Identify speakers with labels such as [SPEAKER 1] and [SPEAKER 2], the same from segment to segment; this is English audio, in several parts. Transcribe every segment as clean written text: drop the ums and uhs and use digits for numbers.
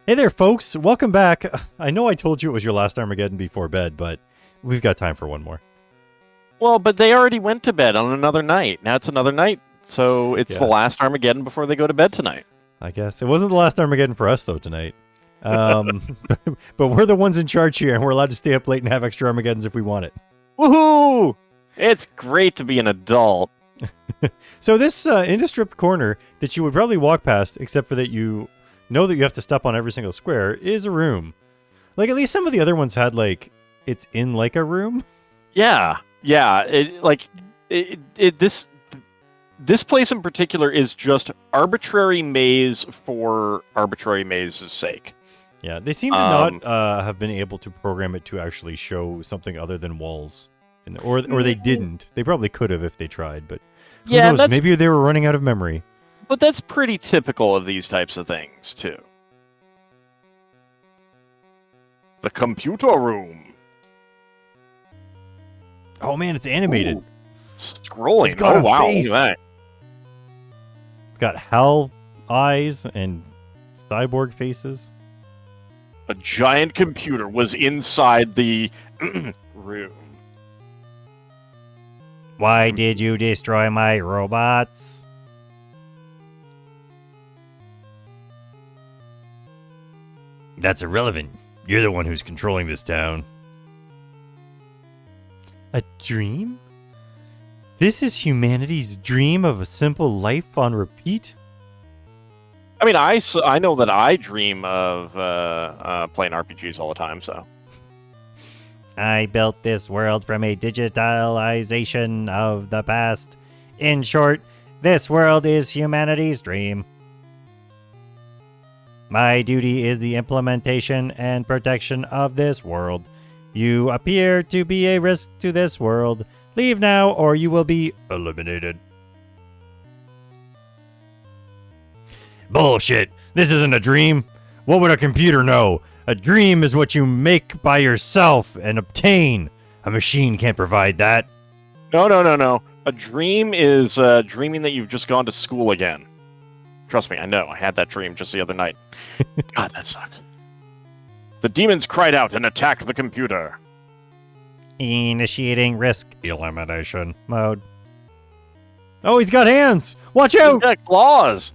[SPEAKER 1] Hey there, folks. Welcome back. I know I told you it was your last Armageddon before bed, but we've got time for one more.
[SPEAKER 2] Well, but they already went to bed on another night. Now it's another night, so it's the last Armageddon before they go to bed tonight.
[SPEAKER 1] I guess. It wasn't the last Armageddon for us, though, tonight. But we're the ones in charge here, and we're allowed to stay up late and have extra Armageddons if we want it.
[SPEAKER 2] Woohoo! It's great to be an adult.
[SPEAKER 1] So this indescript corner that you would probably walk past, except for that you know that you have to step on every single square, is a room. Like, at least some of the other ones had, like, it's in like a room.
[SPEAKER 2] Yeah. This place in particular is just arbitrary maze for arbitrary maze's sake.
[SPEAKER 1] Yeah, they seem to not have been able to program it to actually show something other than walls. Or they didn't. They probably could have if they tried, but who knows? Maybe they were running out of memory.
[SPEAKER 2] But that's pretty typical of these types of things, too. The computer room.
[SPEAKER 1] Oh man, it's animated.
[SPEAKER 2] Ooh. Scrolling.
[SPEAKER 1] It's got a
[SPEAKER 2] wow.
[SPEAKER 1] face.
[SPEAKER 2] Look at that.
[SPEAKER 1] It's got hell eyes and cyborg faces.
[SPEAKER 2] A giant computer was inside the room.
[SPEAKER 1] Why did you destroy my robots? That's irrelevant. You're the one who's controlling this town. A dream? This is humanity's dream of a simple life on repeat?
[SPEAKER 2] I mean, I know that I dream of playing RPGs all the time, so.
[SPEAKER 1] I built this world from a digitalization of the past. In short, this world is humanity's dream. My duty is the implementation and protection of this world. You appear to be a risk to this world. Leave now or you will be eliminated. Bullshit. This isn't a dream. What would a computer know? A dream is what you make by yourself and obtain. A machine can't provide that.
[SPEAKER 2] No. A dream is dreaming that you've just gone to school again. Trust me, I know. I had that dream just the other night. God, that sucks. The demons cried out and attacked the computer.
[SPEAKER 1] Initiating risk elimination mode. Oh, he's got hands! Watch out!
[SPEAKER 2] He's got claws!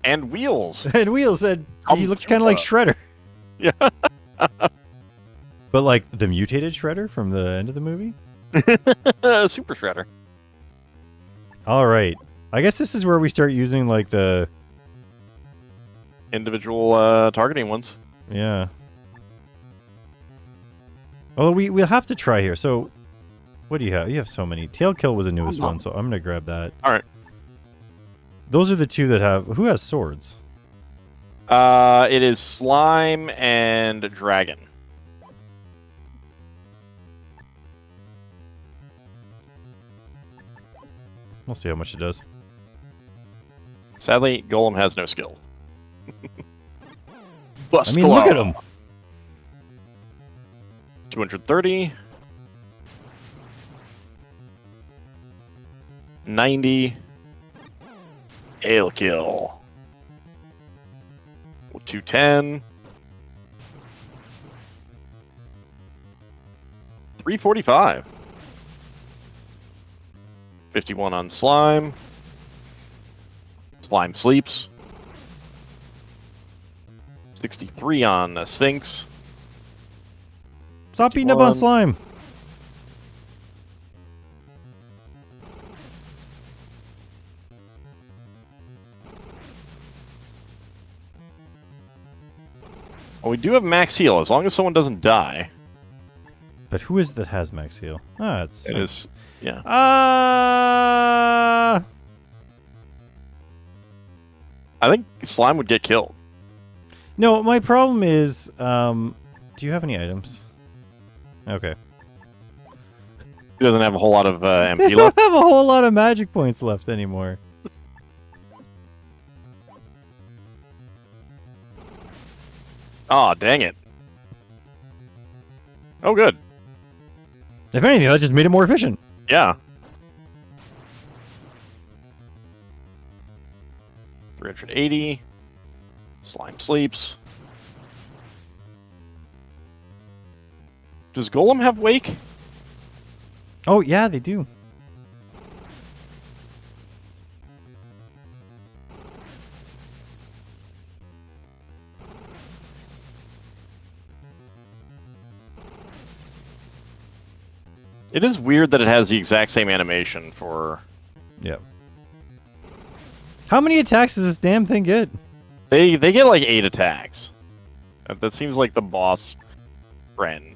[SPEAKER 2] And wheels.
[SPEAKER 1] And wheels, and he looks kind of like Shredder.
[SPEAKER 2] Yeah.
[SPEAKER 1] But like the mutated Shredder from the end of the movie?
[SPEAKER 2] Super Shredder.
[SPEAKER 1] Alright. I guess this is where we start using like the
[SPEAKER 2] individual targeting ones.
[SPEAKER 1] Yeah. Although we'll have to try here. So, what do you have? You have so many. Tail Kill was the newest one, so I'm going to grab that.
[SPEAKER 2] All right.
[SPEAKER 1] Those are the two that have... Who has swords?
[SPEAKER 2] It is Slime and Dragon.
[SPEAKER 1] We'll see how much it does.
[SPEAKER 2] Sadly, Golem has no skill.
[SPEAKER 1] I mean, look at him.
[SPEAKER 2] 230. 90. Ale kill. 210. 345. 51 on Slime. Slime sleeps. 63 on Sphinx.
[SPEAKER 1] Stop beating up on Slime.
[SPEAKER 2] Well, we do have max heal, as long as someone doesn't die.
[SPEAKER 1] But who is it that has max heal? Ah, it
[SPEAKER 2] is, yeah. I think Slime would get killed.
[SPEAKER 1] No, my problem is, do you have any items? Okay.
[SPEAKER 2] He doesn't have a whole lot of MP
[SPEAKER 1] left. They don't have a whole lot of magic points left anymore.
[SPEAKER 2] Aw, dang it. Oh, good.
[SPEAKER 1] If anything, that just made it more efficient.
[SPEAKER 2] Yeah. 380. Slime sleeps. Does Golem have Wake?
[SPEAKER 1] Oh, yeah, they do.
[SPEAKER 2] It is weird that it has the exact same animation for...
[SPEAKER 1] Yeah. How many attacks does this damn thing get?
[SPEAKER 2] They get like 8 attacks. That seems like the boss friend.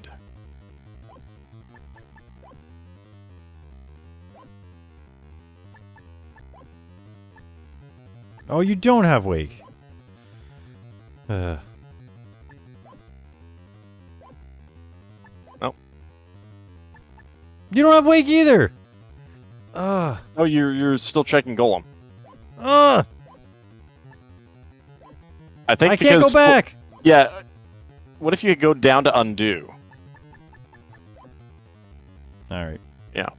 [SPEAKER 1] Oh, you don't have Wake.
[SPEAKER 2] Oh.
[SPEAKER 1] You don't have Wake either.
[SPEAKER 2] Oh, you're still checking Golem.
[SPEAKER 1] I
[SPEAKER 2] think
[SPEAKER 1] can't go back.
[SPEAKER 2] Yeah. What if you could go down to undo?
[SPEAKER 1] All right.
[SPEAKER 2] Yeah.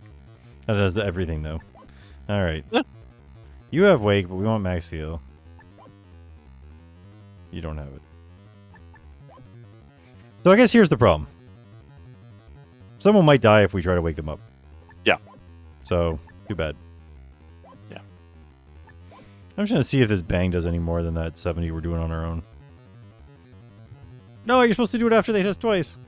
[SPEAKER 1] That does everything though. All right.
[SPEAKER 2] Yeah.
[SPEAKER 1] You have Wake, but we want Max Heal. You don't have it. So I guess here's the problem. Someone might die if we try to wake them up.
[SPEAKER 2] Yeah.
[SPEAKER 1] So, too bad.
[SPEAKER 2] Yeah.
[SPEAKER 1] I'm just going to see if this bang does any more than that 70 we're doing on our own. No, you're supposed to do it after they hit us twice.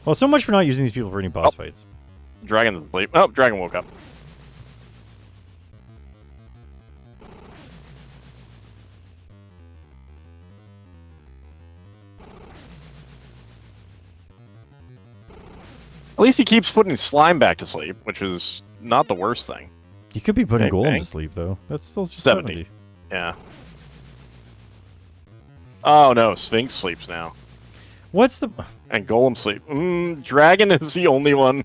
[SPEAKER 1] Well, so much for not using these people for any boss fights.
[SPEAKER 2] Dragon's asleep. Oh, Dragon woke up. At least he keeps putting Slime back to sleep, which is not the worst thing.
[SPEAKER 1] You could be putting
[SPEAKER 2] Bang,
[SPEAKER 1] Golem
[SPEAKER 2] bang.
[SPEAKER 1] to sleep, though. That's still just
[SPEAKER 2] 70.
[SPEAKER 1] 70.
[SPEAKER 2] Yeah. Oh no, Sphinx sleeps now.
[SPEAKER 1] What's the...
[SPEAKER 2] And Golem sleep. Dragon is the only one.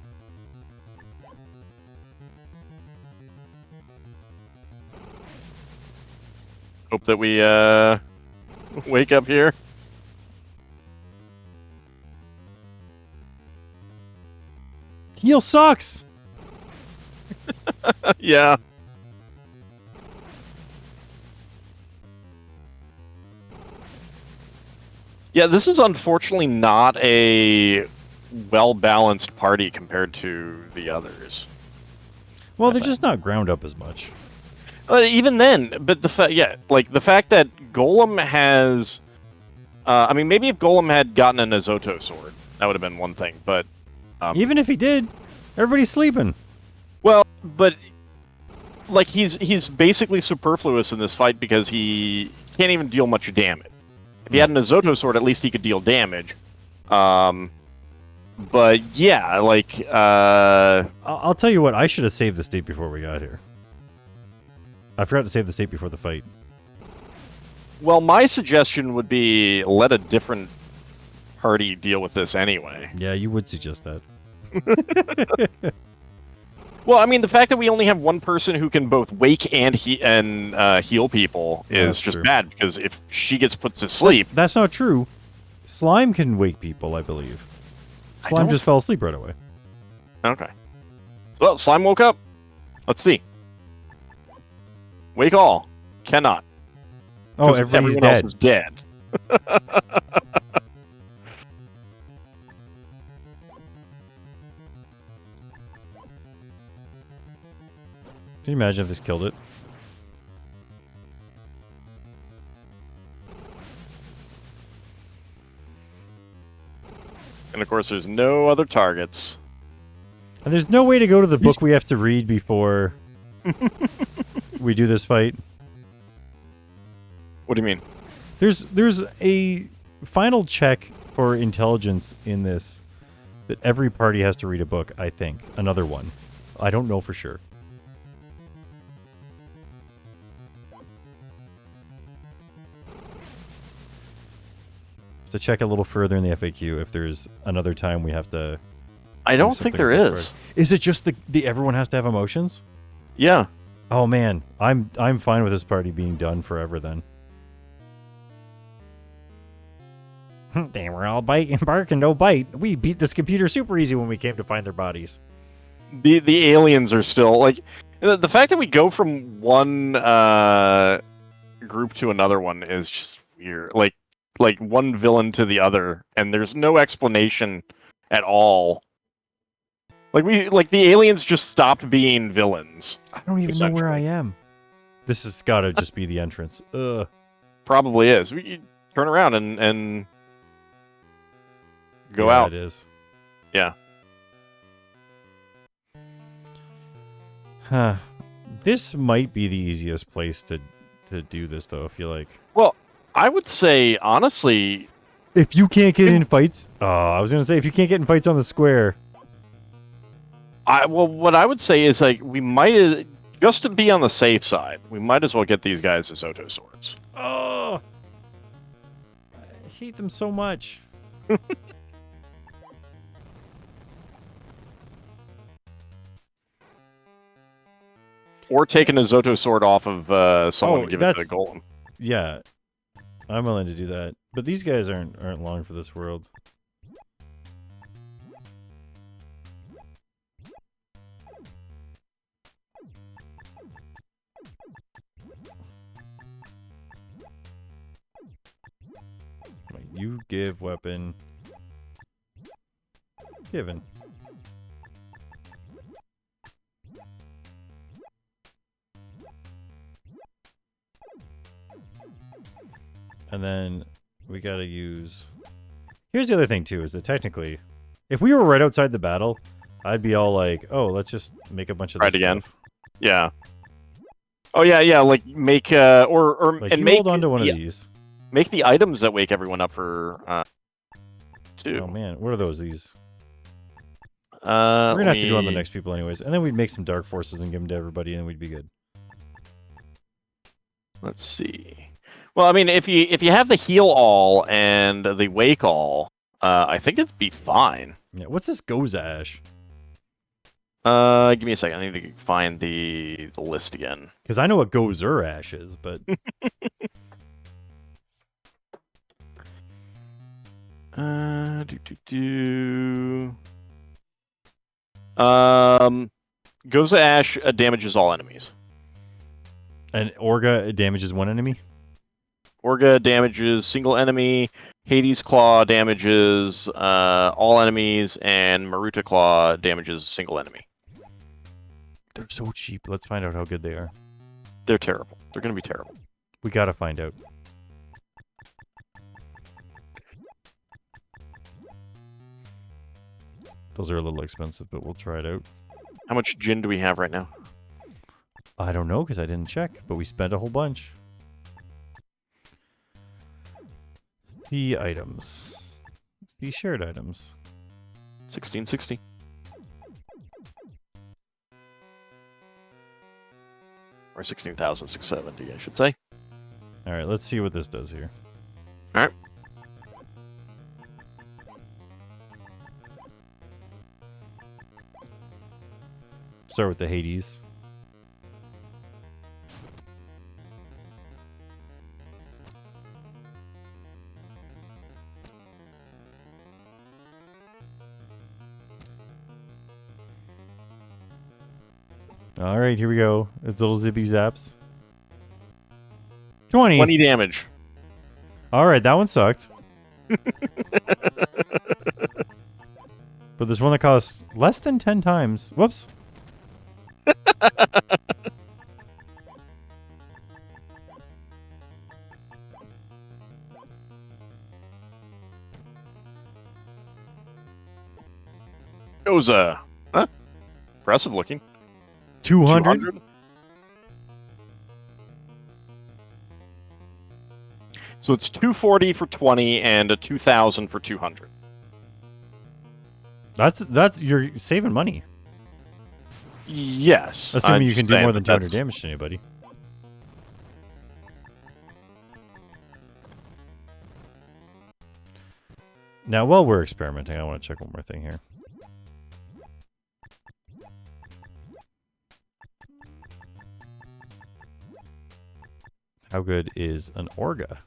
[SPEAKER 2] Hope that we wake up here.
[SPEAKER 1] Heal sucks!
[SPEAKER 2] Yeah. Yeah, this is unfortunately not a well-balanced party compared to the others.
[SPEAKER 1] Well, they're just not ground up as much.
[SPEAKER 2] Even then, but the fact that Golem has, I mean, maybe if Golem had gotten an Azoto sword, that would have been one thing. But
[SPEAKER 1] even if he did, everybody's sleeping.
[SPEAKER 2] Well, but like he's basically superfluous in this fight because he can't even deal much damage. If he had an Azoto sword, at least he could deal damage. But yeah, like
[SPEAKER 1] I'll tell you what, I should have saved the state before we got here. I forgot to save the state before the fight.
[SPEAKER 2] Well, my suggestion would be let a different party deal with this anyway.
[SPEAKER 1] Yeah, you would suggest that.
[SPEAKER 2] Well, I mean, the fact that we only have one person who can both wake and heal people is just
[SPEAKER 1] true.
[SPEAKER 2] bad, because if she gets put to sleep...
[SPEAKER 1] That's not true. Slime can wake people, I believe. Slime just fell asleep right away.
[SPEAKER 2] Okay. Well, Slime woke up. Let's see. Wake all. Cannot.
[SPEAKER 1] Oh, everybody's
[SPEAKER 2] everyone
[SPEAKER 1] dead.
[SPEAKER 2] else is dead.
[SPEAKER 1] Can you imagine if this killed it?
[SPEAKER 2] And of course, there's no other targets.
[SPEAKER 1] And there's no way to go to the book we have to read before we do this fight.
[SPEAKER 2] What do you mean?
[SPEAKER 1] There's a final check for intelligence in this that every party has to read a book, I think. Another one. I don't know for sure. To check a little further in the FAQ if there's another time we have to...
[SPEAKER 2] I don't think there is.
[SPEAKER 1] Is it just the everyone has to have emotions?
[SPEAKER 2] Yeah.
[SPEAKER 1] Oh man, I'm fine with this party being done forever then. They were all biting, barking, no bite. We beat this computer super easy when we came to find their bodies.
[SPEAKER 2] The aliens are still like the fact that we go from one group to another one is just weird. Like like one villain to the other, and there's no explanation at all. Like the aliens just stopped being villains.
[SPEAKER 1] I don't even know where I am. This has got to just be the entrance. Ugh.
[SPEAKER 2] Probably is. We turn around and go out.
[SPEAKER 1] It is.
[SPEAKER 2] Yeah.
[SPEAKER 1] Huh. This might be the easiest place to do this, though, if you like.
[SPEAKER 2] Well, I would say, honestly...
[SPEAKER 1] If you can't get in fights... Oh, I was going to say, if you can't get in fights on the square...
[SPEAKER 2] Well, what I would say is, like, we might... Just to be on the safe side, we might as well get these guys as Zoto swords.
[SPEAKER 1] Oh! I hate them so much.
[SPEAKER 2] Or taking a Zoto sword off of someone and give it to the golem.
[SPEAKER 1] Yeah, I'm willing to do that. But these guys aren't long for this world. You give weapon. Given. And then we gotta use... Here's the other thing, too, is that technically, if we were right outside the battle, I'd be all like, oh, let's just make a bunch of this
[SPEAKER 2] again.
[SPEAKER 1] stuff.
[SPEAKER 2] Yeah. Oh, yeah, like, make, or
[SPEAKER 1] like,
[SPEAKER 2] and
[SPEAKER 1] you
[SPEAKER 2] make...
[SPEAKER 1] hold on to one of these.
[SPEAKER 2] Make the items that wake everyone up for, two.
[SPEAKER 1] Oh, man, what are those, these?
[SPEAKER 2] We're
[SPEAKER 1] gonna have to do it on the next people anyways. And then we'd make some dark forces and give them to everybody, and we'd be good.
[SPEAKER 2] Let's see. Well, I mean, if you have the heal all and the wake all, I think it'd be fine.
[SPEAKER 1] Yeah. What's this Goza Ash?
[SPEAKER 2] Give me a second. I need to find the list again.
[SPEAKER 1] Because I know what Gozer Ash is, but
[SPEAKER 2] Goza Ash damages all enemies.
[SPEAKER 1] And Orga damages one enemy?
[SPEAKER 2] Orga damages single enemy, Hades Claw damages all enemies, and Maruta Claw damages single enemy.
[SPEAKER 1] They're so cheap. Let's find out how good they are.
[SPEAKER 2] They're terrible. They're going to be terrible.
[SPEAKER 1] We gotta find out. Those are a little expensive, but we'll try it out.
[SPEAKER 2] How much gin do we have right now?
[SPEAKER 1] I don't know, because I didn't check, but we spent a whole bunch. The items. The shared items.
[SPEAKER 2] 1660. Or 16,670, I should say.
[SPEAKER 1] Alright, let's see what this does here.
[SPEAKER 2] Alright.
[SPEAKER 1] Start with the Hades. Alright, here we go. It's little zippy zaps. 20.
[SPEAKER 2] 20 damage.
[SPEAKER 1] Alright, that one sucked. But there's one that costs less than 10 times. Whoops.
[SPEAKER 2] Goza. Huh? Impressive looking.
[SPEAKER 1] 200?
[SPEAKER 2] So it's 240 for 20 and a 2,000 for 200.
[SPEAKER 1] That's you're saving money.
[SPEAKER 2] Yes.
[SPEAKER 1] Assuming you can do more than 200 damage to anybody. Now, while we're experimenting, I want to check one more thing here. How good is an Orga?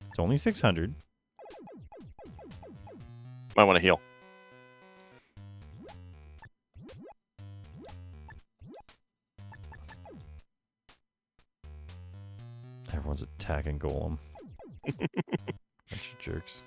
[SPEAKER 1] It's only 600.
[SPEAKER 2] Might want to heal.
[SPEAKER 1] Everyone's attacking Golem. Bunch of jerks.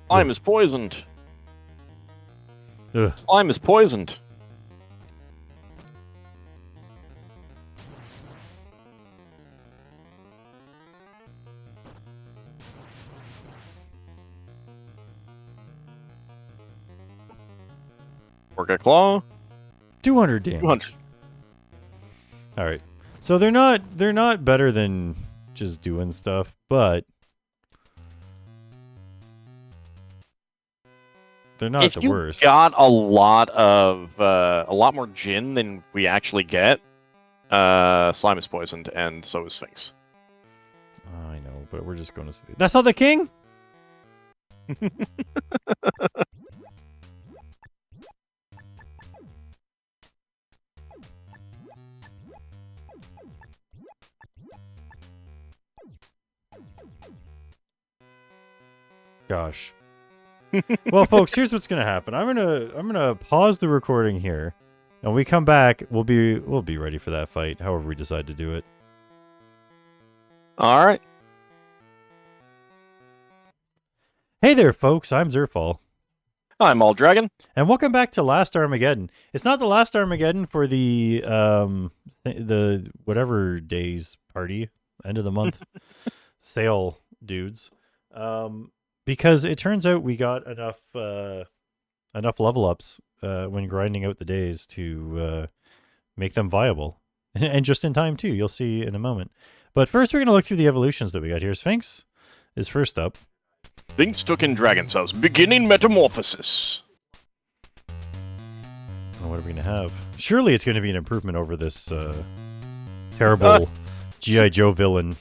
[SPEAKER 2] Slime is poisoned.
[SPEAKER 1] Ugh.
[SPEAKER 2] Slime is poisoned. Orca Claw.
[SPEAKER 1] 200 damage.
[SPEAKER 2] 200.
[SPEAKER 1] All right. So they're not better than just doing stuff, but they're not the worst.
[SPEAKER 2] If you got a lot more Jin than we actually get, Slime is poisoned, and so is Sphinx.
[SPEAKER 1] I know, but we're just going to see. That's not the king? Gosh. Well, folks, here's what's gonna happen. I'm gonna pause the recording here, and when we come back, we'll be ready for that fight. However we decide to do it.
[SPEAKER 2] All right.
[SPEAKER 1] Hey there, folks. I'm Zerfall.
[SPEAKER 2] I'm All Dragon.
[SPEAKER 1] And welcome back to Last Armageddon. It's not the last Armageddon for the whatever days party, end of the month sale dudes. Because it turns out we got enough level ups when grinding out the days to make them viable. And just in time too, you'll see in a moment. But first we're gonna look through the evolutions that we got here. Sphinx is first up.
[SPEAKER 2] Sphinx took in Dragon Cells, beginning metamorphosis.
[SPEAKER 1] Oh, what are we going to have? Surely it's going to be an improvement over this terrible G.I. Joe villain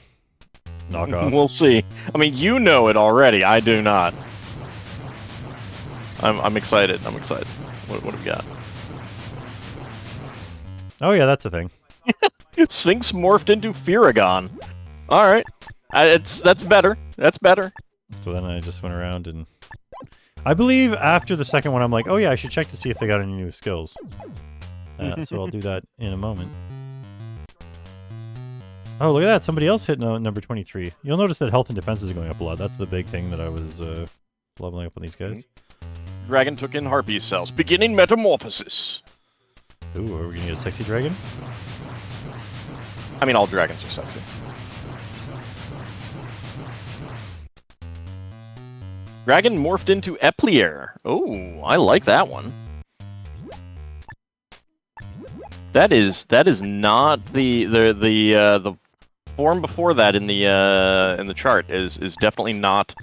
[SPEAKER 1] knockoff.
[SPEAKER 2] We'll see. I mean, you know it already. I do not. I'm excited. I'm excited. What do we got?
[SPEAKER 1] Oh, yeah, that's a thing.
[SPEAKER 2] Sphinx morphed into Firagon. All right. That's better. That's better.
[SPEAKER 1] So then I just went around and... I believe after the second one, I'm like, oh yeah, I should check to see if they got any new skills. So I'll do that in a moment. Oh, look at that. Somebody else hit number 23. You'll notice that health and defense is going up a lot. That's the big thing that I was leveling up on these guys.
[SPEAKER 2] Dragon took in Harpy cells, beginning metamorphosis.
[SPEAKER 1] Ooh, are we going to get a sexy dragon?
[SPEAKER 2] I mean, all dragons are sexy. Dragon morphed into Eplier. Oh, I like that one. That is not the form before that in the chart is definitely not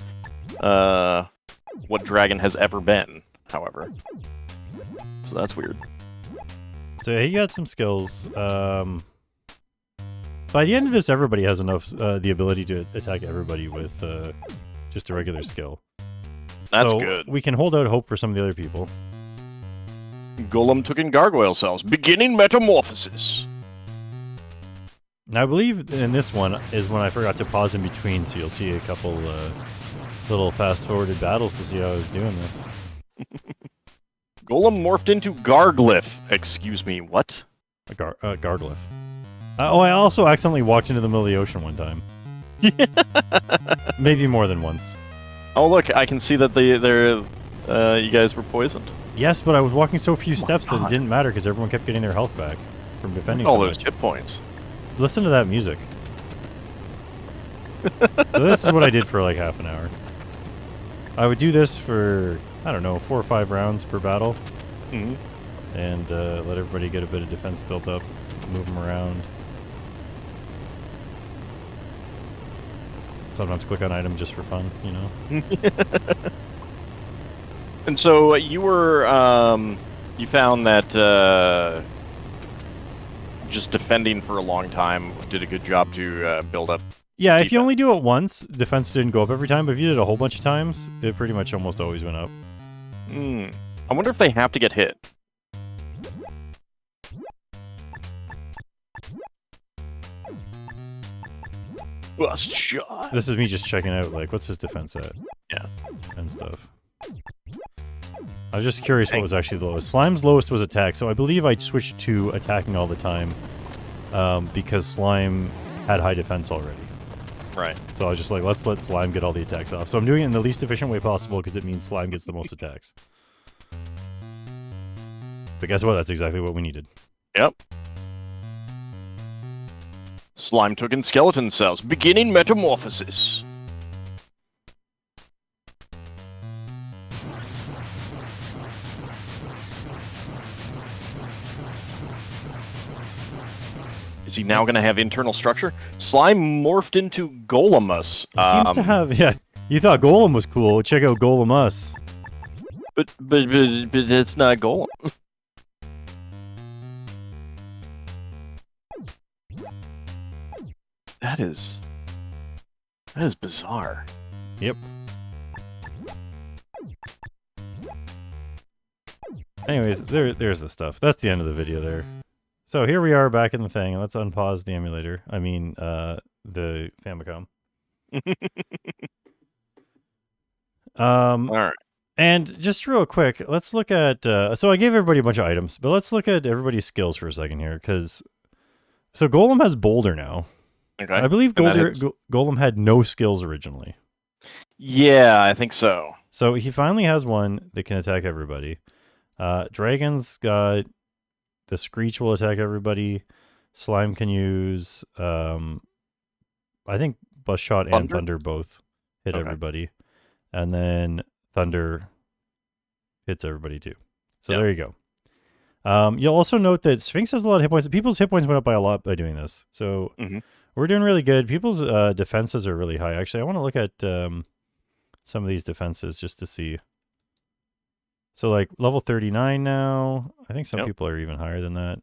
[SPEAKER 2] what Dragon has ever been. However, so that's weird.
[SPEAKER 1] So he got some skills. By the end of this, everybody has enough the ability to attack everybody with just a regular skill.
[SPEAKER 2] That's
[SPEAKER 1] so
[SPEAKER 2] good.
[SPEAKER 1] We can hold out hope for some of the other people.
[SPEAKER 2] Golem took in gargoyle cells, beginning metamorphosis.
[SPEAKER 1] Now, I believe in this one is when I forgot to pause in between, so you'll see a couple little fast-forwarded battles to see how I was doing this.
[SPEAKER 2] Golem morphed into Garglyph. Excuse me, what?
[SPEAKER 1] A Garglyph. Oh, I also accidentally walked into the middle of the ocean one time. Maybe more than once.
[SPEAKER 2] Oh look, I can see that you guys were poisoned.
[SPEAKER 1] Yes, but I was walking so few steps that it didn't matter because everyone kept getting their health back from defending so
[SPEAKER 2] those
[SPEAKER 1] much.
[SPEAKER 2] hit points.
[SPEAKER 1] Listen to that music. So this is what I did for like half an hour. I would do this for, I don't know, 4 or 5 rounds per battle.
[SPEAKER 2] Mm-hmm.
[SPEAKER 1] And let everybody get a bit of defense built up, move them around. Sometimes click on item just for fun, you know?
[SPEAKER 2] And so you were, you found that just defending for a long time did a good job to build up.
[SPEAKER 1] Yeah,
[SPEAKER 2] defense.
[SPEAKER 1] If you only do it once, defense didn't go up every time, but if you did it a whole bunch of times, it pretty much almost always went up.
[SPEAKER 2] I wonder if they have to get hit. Bust shot.
[SPEAKER 1] This is me just checking out, like, what's his defense at?
[SPEAKER 2] Yeah.
[SPEAKER 1] And stuff. I was just curious what was actually the lowest. Slime's lowest was attack, so I believe I switched to attacking all the time because Slime had high defense already.
[SPEAKER 2] Right.
[SPEAKER 1] So I was just like, let's let Slime get all the attacks off. So I'm doing it in the least efficient way possible because it means Slime gets the most attacks. But guess what? That's exactly what we needed.
[SPEAKER 2] Yep. Slime took in skeleton cells, beginning metamorphosis. Is he now going to have internal structure? Slime morphed into Golemus.
[SPEAKER 1] He seems to have, yeah. You thought Golem was cool. Check out Golemus.
[SPEAKER 2] But it's not Golem. That is bizarre.
[SPEAKER 1] Yep. Anyways, there's the stuff. That's the end of the video there. So here we are back in the thing. Let's unpause the emulator. I mean, the Famicom.
[SPEAKER 2] All right.
[SPEAKER 1] And just real quick, let's look at... so I gave everybody a bunch of items, but let's look at everybody's skills for a second here, because... So Golem has Boulder now.
[SPEAKER 2] Okay.
[SPEAKER 1] I believe Golem had no skills originally.
[SPEAKER 2] Yeah, I think so.
[SPEAKER 1] So he finally has one that can attack everybody. Dragon's got... The Screech will attack everybody. Slime can use... I think Bust Shot and Thunder both hit everybody. And then Thunder hits everybody too. So there you go. You'll also note that Sphinx has a lot of hit points. People's hit points went up by a lot by doing this. So we're doing really good. People's defenses are really high. Actually, I want to look at some of these defenses just to see. So like level 39 now. I think some people are even higher than that.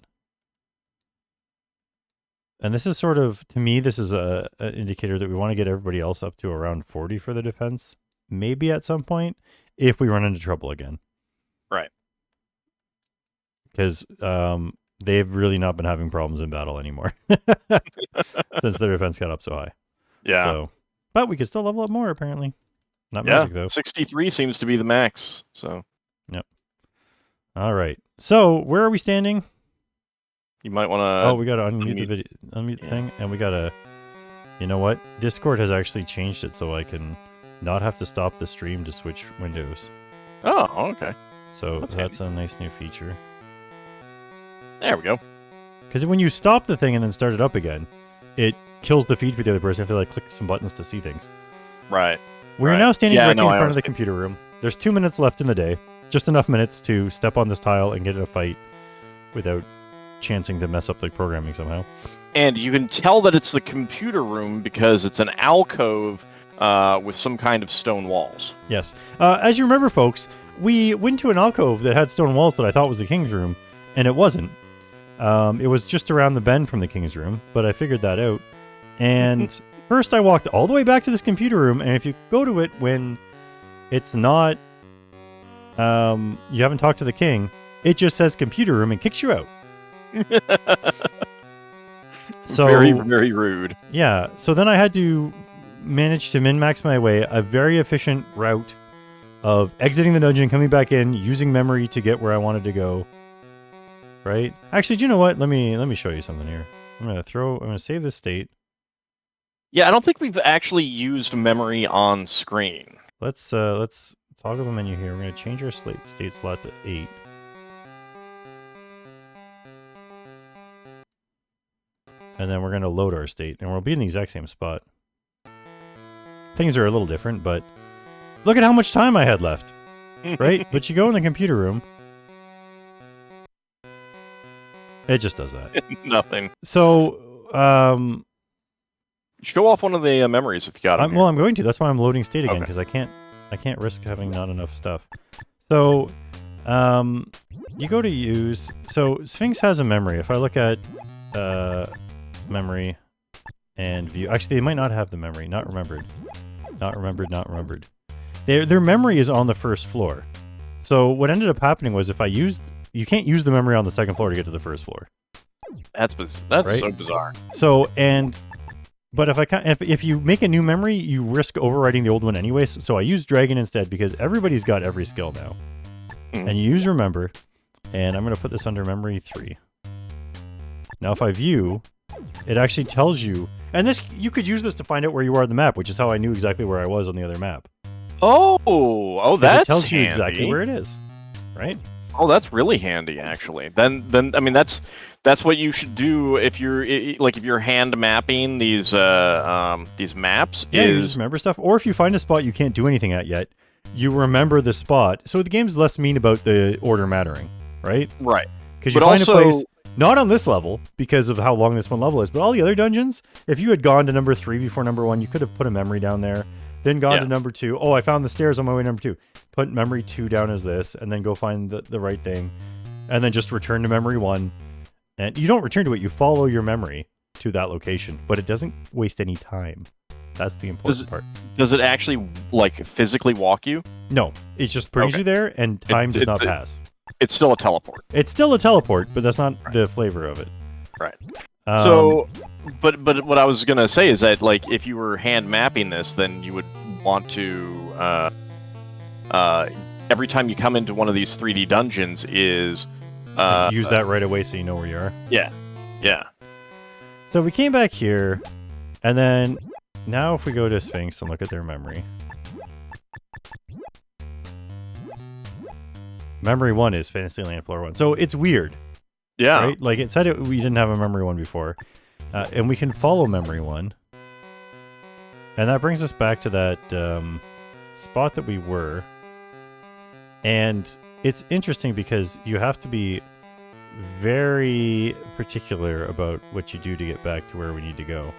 [SPEAKER 1] And this is sort of, to me, this is an indicator that we want to get everybody else up to around 40 for the defense. Maybe at some point, if we run into trouble again.
[SPEAKER 2] Right.
[SPEAKER 1] Because they've really not been having problems in battle anymore. Since their defense got up so high.
[SPEAKER 2] Yeah.
[SPEAKER 1] So, but we could still level up more, apparently. Not magic, though.
[SPEAKER 2] 63 seems to be the max. So.
[SPEAKER 1] Yep. All right. So, where are we standing?
[SPEAKER 2] You might want to...
[SPEAKER 1] Oh, we got to unmute the video, unmute the thing. And we got to... You know what? Discord has actually changed it so I can... not have to stop the stream to switch windows.
[SPEAKER 2] Oh, okay.
[SPEAKER 1] So that's a nice new feature.
[SPEAKER 2] There we go.
[SPEAKER 1] Because when you stop the thing and then start it up again, it kills the feed for the other person. You have to like click some buttons to see things.
[SPEAKER 2] Right.
[SPEAKER 1] We're now standing directly in front of the computer room. There's 2 minutes left in the day. Just enough minutes to step on this tile and get in a fight without chancing to mess up the programming somehow.
[SPEAKER 2] And you can tell that it's the computer room because it's an alcove with some kind of stone walls.
[SPEAKER 1] Yes. As you remember, folks, we went to an alcove that had stone walls that I thought was the king's room, and it wasn't. It was just around the bend from the king's room, but I figured that out. And first I walked all the way back to this computer room, and if you go to it when it's not... you haven't talked to the king, it just says computer room and kicks you out. So
[SPEAKER 2] very, very rude.
[SPEAKER 1] Yeah, so then I had to... managed to min-max my way a very efficient route of exiting the dungeon, coming back in, using memory to get where I wanted to go. Right? Actually, do you know what? Let me show you something here. I'm gonna save this state.
[SPEAKER 2] Yeah, I don't think we've actually used memory on screen.
[SPEAKER 1] Let's toggle the menu here. We're gonna change our state slot to 8. And then we're gonna load our state, and we'll be in the exact same spot. Things are a little different, but look at how much time I had left, right? But you go in the computer room, it just does that.
[SPEAKER 2] Nothing.
[SPEAKER 1] So,
[SPEAKER 2] show off one of the memories if you got them.
[SPEAKER 1] Well, I'm going to. That's why I'm loading state again, because I can't risk having not enough stuff. So, you go to use. So Sphinx has a memory. If I look at memory. And view. Actually, they might not have the memory. Not remembered. Not remembered, not remembered. Their memory is on the first floor. So what ended up happening was if I used... You can't use the memory on the second floor to get to the first floor.
[SPEAKER 2] That's right? So bizarre.
[SPEAKER 1] So, and But if you make a new memory, you risk overwriting the old one anyways. So I use Dragon instead because everybody's got every skill now. And you use Remember, and I'm going to put this under Memory 3. Now if I view, it actually tells you, and you could use this to find out where you are on the map, which is how I knew exactly where I was on the other map.
[SPEAKER 2] Oh, that's
[SPEAKER 1] it tells
[SPEAKER 2] handy.
[SPEAKER 1] you exactly where it is, right?
[SPEAKER 2] Oh, that's really handy, actually. Then I mean, that's what you should do if you're hand mapping these maps.
[SPEAKER 1] Yeah, you just remember stuff, or if you find a spot you can't do anything at yet, you remember the spot. So the game's less mean about the order mattering, right?
[SPEAKER 2] Right.
[SPEAKER 1] Because you find a place, not on this level because of how long this one level is, but all the other dungeons, if you had gone to number 3 before number 1, you could have put a memory down there, then gone to number 2. Oh, I found the stairs on my way to number 2. Put memory 2 down as this, and then go find the right thing, and then just return to memory 1. And you don't return to it, you follow your memory to that location, but it doesn't waste any time. That's the important part.
[SPEAKER 2] Does it actually, like, physically walk you? No.
[SPEAKER 1] It just brings you there, and time does not pass.
[SPEAKER 2] It's still a teleport.
[SPEAKER 1] It's still a teleport, but that's not the flavor of it.
[SPEAKER 2] Right. So, but what I was gonna say is that, like, if you were hand mapping this, then you would want to every time you come into one of these 3D dungeons is
[SPEAKER 1] use that right away so you know where you are.
[SPEAKER 2] Yeah. Yeah.
[SPEAKER 1] So we came back here, and then now if we go to Sphinx and look at their memory. Memory 1 is Fantasyland Floor 1. So it's weird.
[SPEAKER 2] Yeah.
[SPEAKER 1] Right? Like it said we didn't have a Memory 1 before. And we can follow Memory 1. And that brings us back to that spot that we were. And it's interesting because you have to be very particular about what you do to get back to where we need to go.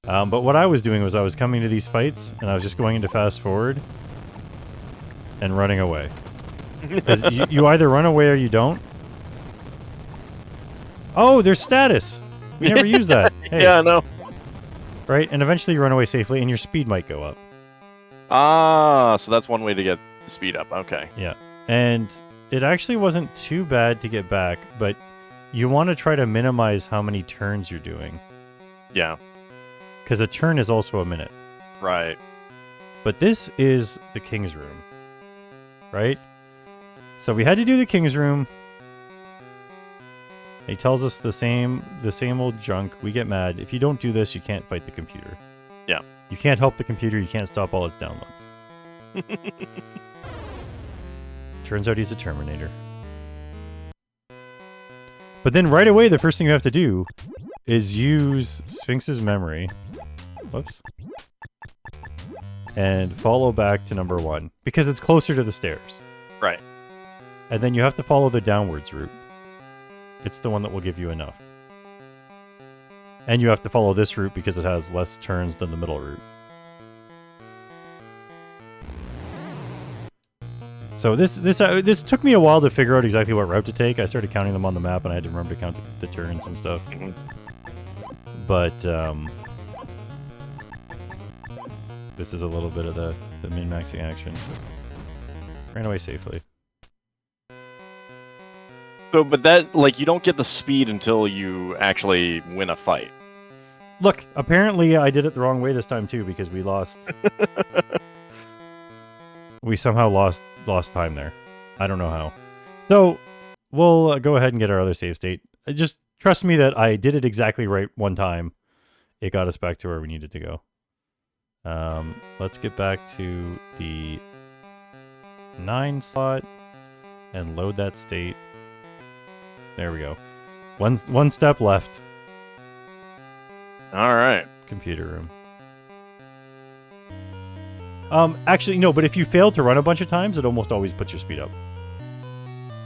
[SPEAKER 1] But what I was doing was I was coming to these fights, and I was just going into fast forward and running away. Because you either run away or you don't. Oh, there's status! We never use that. Hey.
[SPEAKER 2] Yeah, I know.
[SPEAKER 1] Right? And eventually you run away safely, and your speed might go up.
[SPEAKER 2] Ah, so that's one way to get the speed up. Okay.
[SPEAKER 1] Yeah. And it actually wasn't too bad to get back, but you want to try to minimize how many turns you're doing.
[SPEAKER 2] Yeah.
[SPEAKER 1] Because a turn is also a minute.
[SPEAKER 2] Right.
[SPEAKER 1] But this is the King's Room. Right? So we had to do the King's Room. He tells us the same old junk. We get mad. If you don't do this, you can't fight the computer.
[SPEAKER 2] Yeah.
[SPEAKER 1] You can't help the computer. You can't stop all its downloads. Turns out he's a Terminator. But then right away, the first thing you have to do is use Sphinx's memory. Whoops. And follow back to number 1. Because it's closer to the stairs.
[SPEAKER 2] Right.
[SPEAKER 1] And then you have to follow the downwards route. It's the one that will give you enough. And you have to follow this route because it has less turns than the middle route. So this took me a while to figure out exactly what route to take. I started counting them on the map, and I had to remember to count the turns and stuff.
[SPEAKER 2] Mm-hmm.
[SPEAKER 1] But this is a little bit of the min-maxing action. Ran away safely.
[SPEAKER 2] So, but that, like, you don't get the speed until you actually win a fight.
[SPEAKER 1] Look, apparently I did it the wrong way this time too, because we lost. We somehow lost time there. I don't know how. So we'll go ahead and get our other save state. Just trust me that I did it exactly right one time. It got us back to where we needed to go. Let's get back to the 9 slot and load that state. There we go. One step left.
[SPEAKER 2] All right.
[SPEAKER 1] Computer room. Actually, no, but if you fail to run a bunch of times, it almost always puts your speed up.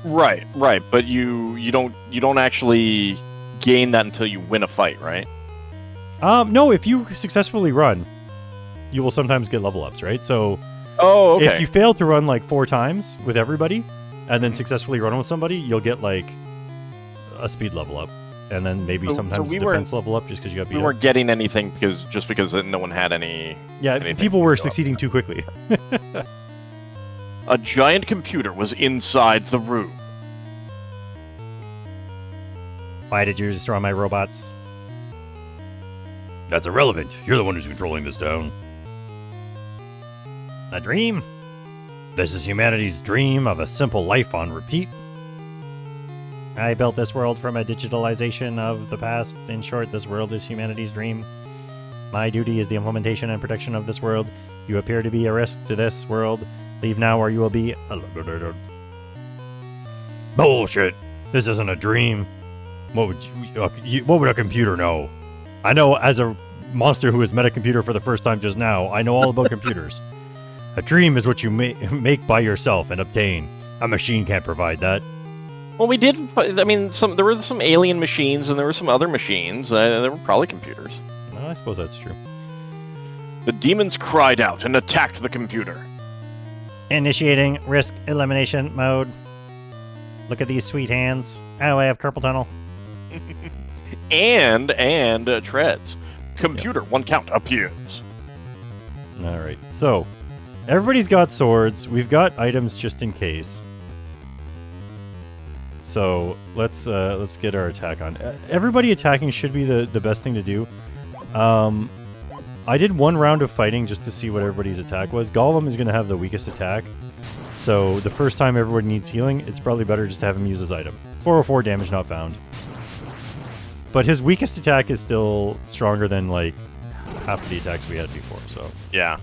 [SPEAKER 2] Right, right. But you don't actually gain that until you win a fight, right?
[SPEAKER 1] No, if you successfully run, you will sometimes get level ups, right? So
[SPEAKER 2] oh, okay.
[SPEAKER 1] If you fail to run like 4 times with everybody and then successfully run with somebody, you'll get like a speed level up. And then maybe sometimes a defense level up just because you got beat up.
[SPEAKER 2] We weren't getting anything because no one had any...
[SPEAKER 1] Yeah, people were succeeding too quickly.
[SPEAKER 2] A giant computer was inside the room.
[SPEAKER 1] Why did you destroy my robots?
[SPEAKER 3] That's irrelevant. You're the one who's controlling this town.
[SPEAKER 1] A dream?
[SPEAKER 3] This is humanity's dream of a simple life on repeat.
[SPEAKER 1] I built this world from a digitalization of the past. In short, this world is humanity's dream. My duty is the implementation and protection of this world. You appear to be a risk to this world. Leave now or you will be...
[SPEAKER 3] Bullshit. This isn't a dream. What would a computer know? I know, as a monster who has met a computer for the first time just now, I know all about computers. A dream is what you make by yourself and obtain. A machine can't provide that.
[SPEAKER 2] Well, we did. I mean, there were some alien machines, and there were some other machines. There were probably computers.
[SPEAKER 1] Well, I suppose that's true.
[SPEAKER 2] The demons cried out and attacked the computer.
[SPEAKER 1] Initiating risk elimination mode. Look at these sweet hands. Oh, I have carpal tunnel.
[SPEAKER 2] and treads. Computer, one count, appears.
[SPEAKER 1] All right. So, everybody's got swords. We've got items just in case. So let's get our attack on. Everybody attacking should be the best thing to do. I did one round of fighting just to see what everybody's attack was. Golem is going to have the weakest attack. So the first time everybody needs healing, it's probably better just to have him use his item. 404 damage not found. But his weakest attack is still stronger than like half of the attacks we had before. So
[SPEAKER 2] yeah.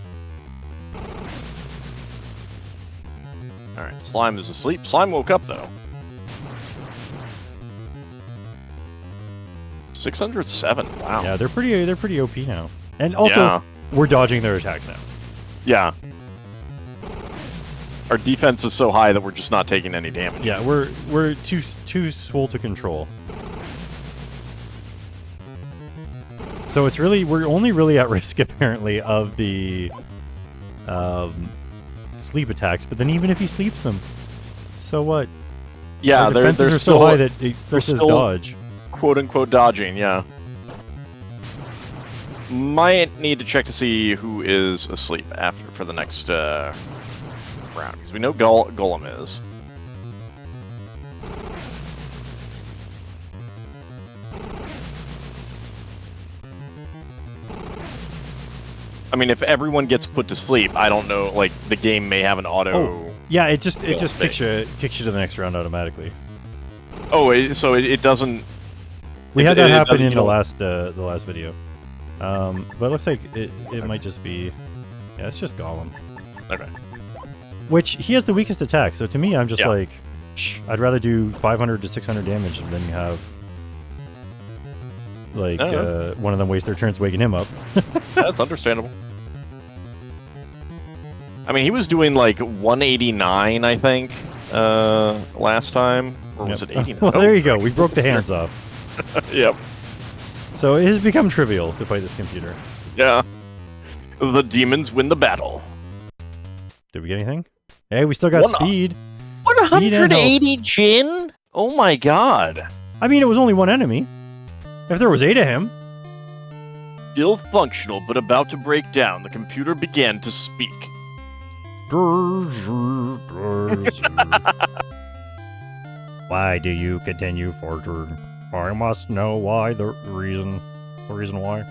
[SPEAKER 2] All right, Slime is asleep. Slime woke up though. 607. Wow.
[SPEAKER 1] Yeah, they're pretty OP now. And also, we're dodging their attacks now.
[SPEAKER 2] Yeah. Our defense is so high that we're just not taking any damage.
[SPEAKER 1] Yeah, we're too swole to control. So it's really we're only really at risk apparently of the sleep attacks. But then even if he sleeps them, so what?
[SPEAKER 2] Yeah,
[SPEAKER 1] their defenses are so high that it still says dodge.
[SPEAKER 2] Quote-unquote dodging, yeah. Might need to check to see who is asleep for the next round, because we know Golem is. I mean, if everyone gets put to sleep, I don't know, like, the game may have an auto...
[SPEAKER 1] Oh, yeah, it just kicks you to the next round automatically.
[SPEAKER 2] Oh, so it doesn't...
[SPEAKER 1] We had that happen in the last video, but it looks like it might just be, yeah, it's just Golem.
[SPEAKER 2] Okay.
[SPEAKER 1] Which he has the weakest attack, so to me, I'm just like, I'd rather do 500 to 600 damage than have like one of them waste their turns waking him up.
[SPEAKER 2] That's understandable. I mean, he was doing like 189, I think, last time, or was it 89?
[SPEAKER 1] Well, there you go. We broke the hands off.
[SPEAKER 2] Yep.
[SPEAKER 1] So it has become trivial to fight this computer.
[SPEAKER 2] Yeah. The demons win the battle.
[SPEAKER 1] Did we get anything? Hey, we still got speed.
[SPEAKER 2] 180 Jin? Oh my god.
[SPEAKER 1] I mean, it was only one enemy. If there was 8 of him.
[SPEAKER 2] Still functional, but about to break down, the computer began to speak.
[SPEAKER 1] Why do you continue forging? I must know why, the reason why.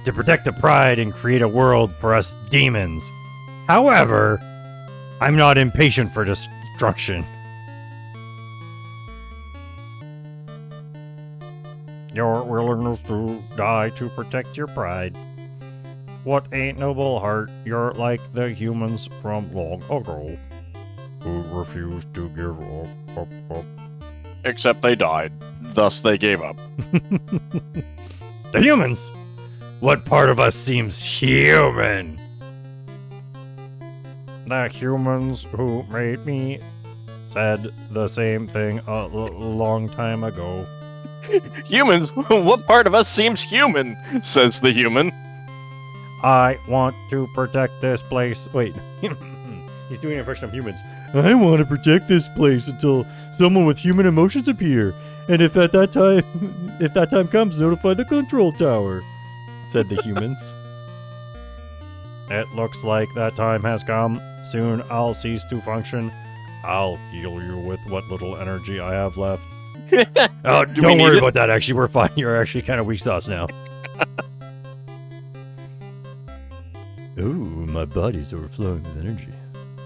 [SPEAKER 1] To protect the pride and create a world for us demons. However, I'm not impatient for destruction. Your willingness to die to protect your pride. What a noble heart, you're like the humans from long ago, who refused to give up.
[SPEAKER 2] Except they died, thus they gave up.
[SPEAKER 1] The humans! What part of us seems human? The humans who made me said the same thing a long time ago.
[SPEAKER 2] Humans? What part of us seems human? Says the human.
[SPEAKER 1] I want to protect this place. Wait. He's doing an impression of humans. I want to protect this place until someone with human emotions appear. And if that time comes, notify the control tower, said the humans. It looks like that time has come. Soon I'll cease to function.
[SPEAKER 3] I'll heal you with what little energy I have left.
[SPEAKER 2] Oh,
[SPEAKER 3] Don't worry about that, actually. We're fine. You're actually kind of weak sauce now. Ooh, my body's overflowing with energy.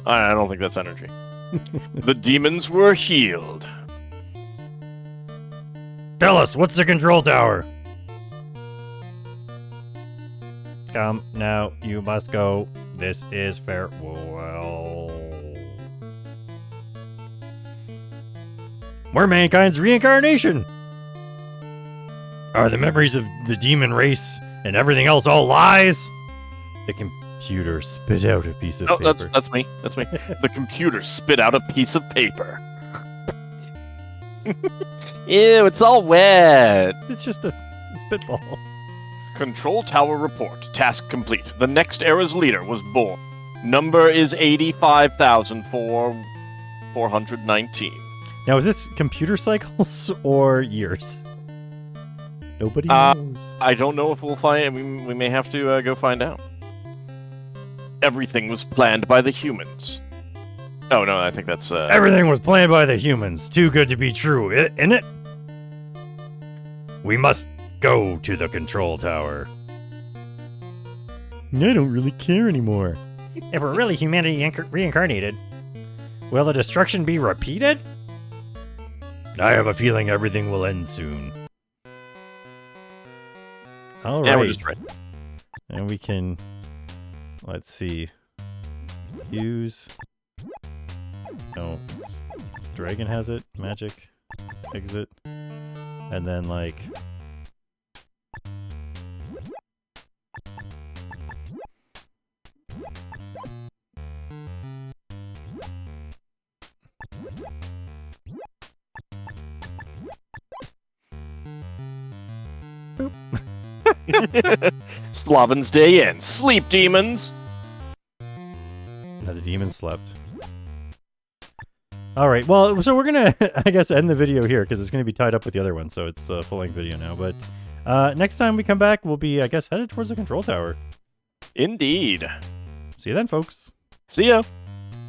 [SPEAKER 2] I don't think that's energy. The demons were healed.
[SPEAKER 3] Tell us, what's the control tower? Come, now, you must go. This is farewell. We're mankind's reincarnation! Are the memories of the demon race and everything else all lies? The computer spit out a piece of paper.
[SPEAKER 2] That's me. That's me. The computer spit out a piece of paper. Ew, it's all wet.
[SPEAKER 1] It's just a spitball.
[SPEAKER 2] Control tower report. Task complete. The next era's leader was born. Number is 85,419.
[SPEAKER 1] Now, is this computer cycles or years? Nobody knows.
[SPEAKER 2] I don't know if we'll find. We may have to go find out. Everything was planned by the humans. Oh no, I think that's.
[SPEAKER 3] Everything was planned by the humans. Too good to be true, isn't it? We must go to the control tower.
[SPEAKER 1] I don't really care anymore.
[SPEAKER 3] If we're really humanity reincarnated, will the destruction be repeated? I have a feeling everything will end soon.
[SPEAKER 1] All
[SPEAKER 2] yeah,
[SPEAKER 1] right.
[SPEAKER 2] we're just right.
[SPEAKER 1] And we can, let's see, use, no, dragon has it, magic, exit, and then like,
[SPEAKER 2] Slavin's day in. Sleep, demons!
[SPEAKER 1] now the demon slept. All right, well, so we're gonna, I guess, end the video here because it's gonna be tied up with the other one, so it's a full-length video now. But next time we come back, we'll be, I guess, headed towards the control tower.
[SPEAKER 2] Indeed.
[SPEAKER 1] See you then, folks.
[SPEAKER 2] See ya.